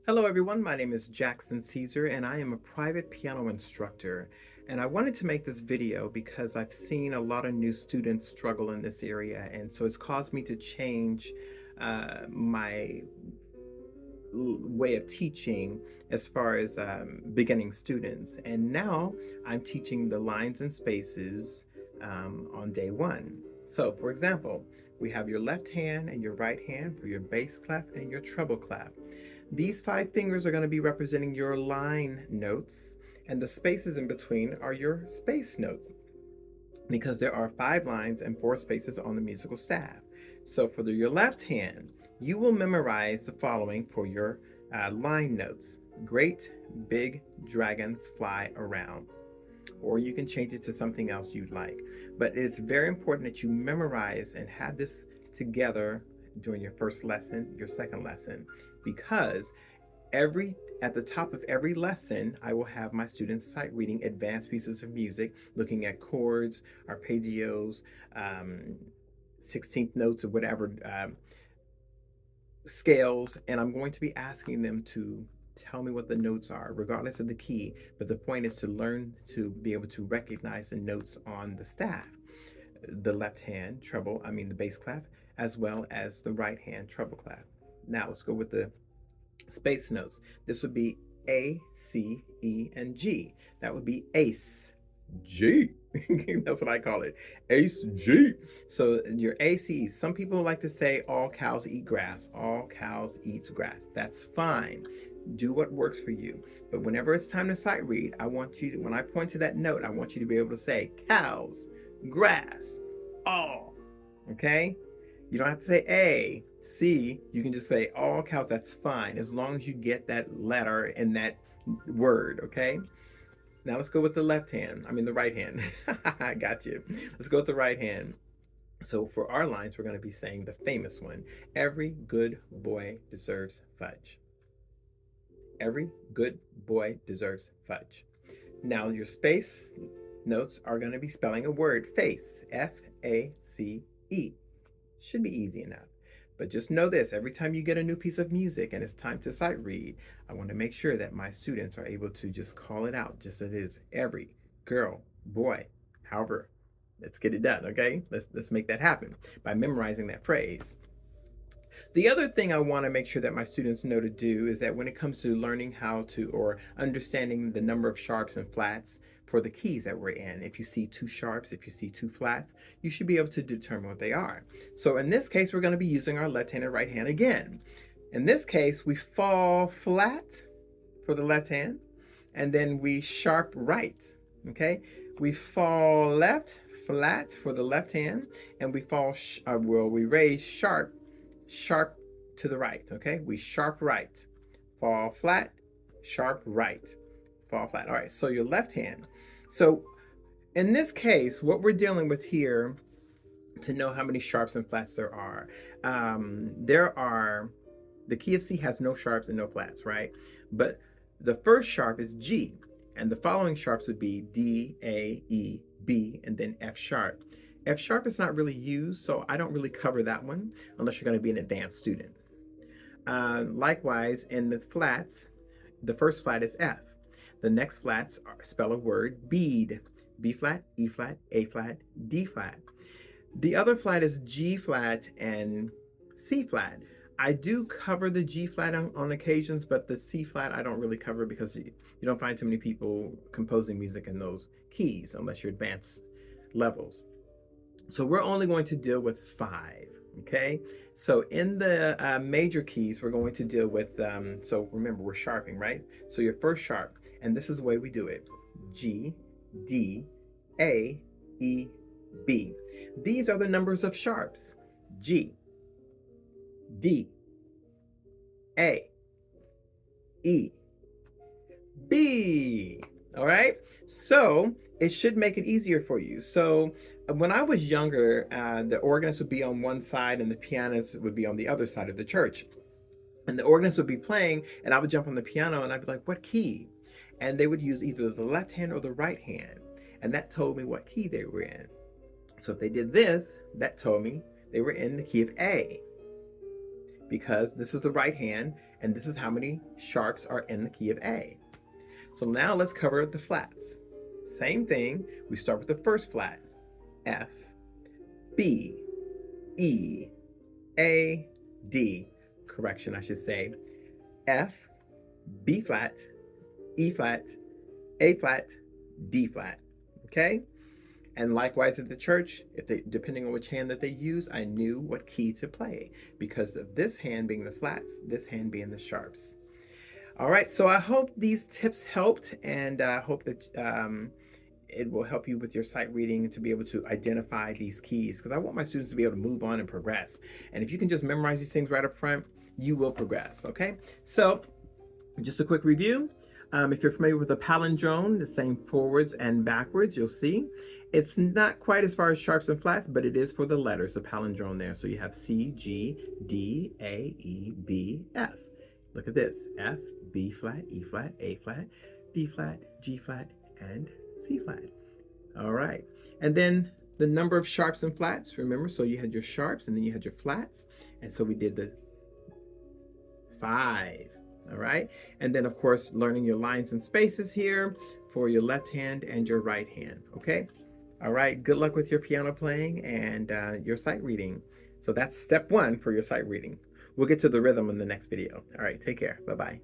Hello everyone, my name is Jackson Caesar and I am a private piano instructor. And I wanted to make this video because I've seen a lot of new students struggle in this area, and so it's caused me to change my way of teaching as far as beginning students. And now I'm teaching the lines and spaces on day one. So for example, we have your left hand and your right hand for your bass clef and your treble clef. These five fingers are going to be representing your line notes, and the spaces in between are your space notes, because there are 5 lines and 4 spaces on the musical staff. So for your left hand, you will memorize the following for your line notes. Great big dragons fly around. Or you can change it to something else you'd like. But it's very important that you memorize and have this together during your first lesson, your second lesson, because at the top of every lesson, I will have my students sight reading advanced pieces of music, looking at chords, arpeggios, 16th notes, or whatever scales, and I'm going to be asking them to tell me what the notes are, regardless of the key. But the point is to learn to be able to recognize the notes on the staff, the left hand treble, the bass clef, as well as the right hand treble clef. Now let's go with the space notes. This would be A, C, E, and G. That would be A.C.E.G. That's what I call it. A.C.E.G. So your A.C.E. Some people like to say all cows eat grass. All cows eat grass. That's fine. Do what works for you. But whenever it's time to sight read, I want you to, when I point to that note, I want you to be able to say cows, grass, all. Okay? You don't have to say A, C. You can just say all cows. That's fine, as long as you get that letter in that word. Okay? Now let's go with the the right hand. I got you. Let's go with the right hand. So for our lines, we're going to be saying the famous one. Every good boy deserves fudge. Every good boy deserves fudge. Now your space notes are going to be spelling a word, face, F-A.C.E. Should be easy enough. But just know this, every time you get a new piece of music and it's time to sight read, I want to make sure that my students are able to just call it out, just as it is. Every girl, boy, however, let's get it done, okay? Let's make that happen by memorizing that phrase. The other thing I want to make sure that my students know to do is that when it comes to learning how to, or understanding the number of sharps and flats for the keys that we're in, if you see 2 sharps, if you see 2 flats, you should be able to determine what they are. So in this case, we're going to be using our left hand and right hand again. In this case, we fall flat for the left hand, and then we sharp right, okay? We fall left, flat for the left hand, and we we raise sharp to the right, okay? We sharp right, fall flat, sharp right, fall flat. All right, so your left hand. So in this case, what we're dealing with here, to know how many sharps and flats there are, the key of C has no sharps and no flats, right? But the first sharp is G, and the following sharps would be D, A, E, B, and then F sharp. F sharp is not really used, so I don't really cover that one unless you're going to be an advanced student. Likewise, in the flats, the first flat is F. The next flats spell a word, bead. B flat, E flat, A flat, D flat. The other flat is G flat and C flat. I do cover the G flat on occasions, but the C flat I don't really cover, because you don't find too many people composing music in those keys unless you're advanced levels. So we're only going to deal with 5, okay? So in the major keys, we're going to deal with, so remember, we're sharping, right? So your first sharp, and this is the way we do it: G, D, A, E, B. These are the numbers of sharps: G, D, A, E, B. All right? So it should make it easier for you. So when I was younger, the organist would be on one side and the pianist would be on the other side of the church. And the organist would be playing, and I would jump on the piano and I'd be like, what key? And they would use either the left hand or the right hand. And that told me what key they were in. So if they did this, that told me they were in the key of A, because this is the right hand And this is how many sharps are in the key of A. So now let's cover the flats. Same thing, we start with the first flat, F, B, E, A, D. Correction, I should say. F, B flat, E flat, A flat, D flat. Okay? And likewise at the church, depending on which hand that they use, I knew what key to play because of this hand being the flats, this hand being the sharps. All right, so I hope these tips helped, and I hope that it will help you with your sight reading to be able to identify these keys, because I want my students to be able to move on and progress. And if you can just memorize these things right up front, you will progress, okay? So just a quick review. If you're familiar with a palindrome, the same forwards and backwards, you'll see. It's not quite as far as sharps and flats, but it is for the letters, the palindrome there. So you have C, G, D, A, E, B, F. Look at this, F, B flat, E flat, A flat, D flat, G flat, and C flat. All right. And then the number of sharps and flats, remember, so you had your sharps and then you had your flats. And so we did the 5. All right. And then, of course, learning your lines and spaces here for your left hand and your right hand. Okay. All right. Good luck with your piano playing and your sight reading. So that's step 1 for your sight reading. We'll get to the rhythm in the next video. All right. Take care. Bye-bye.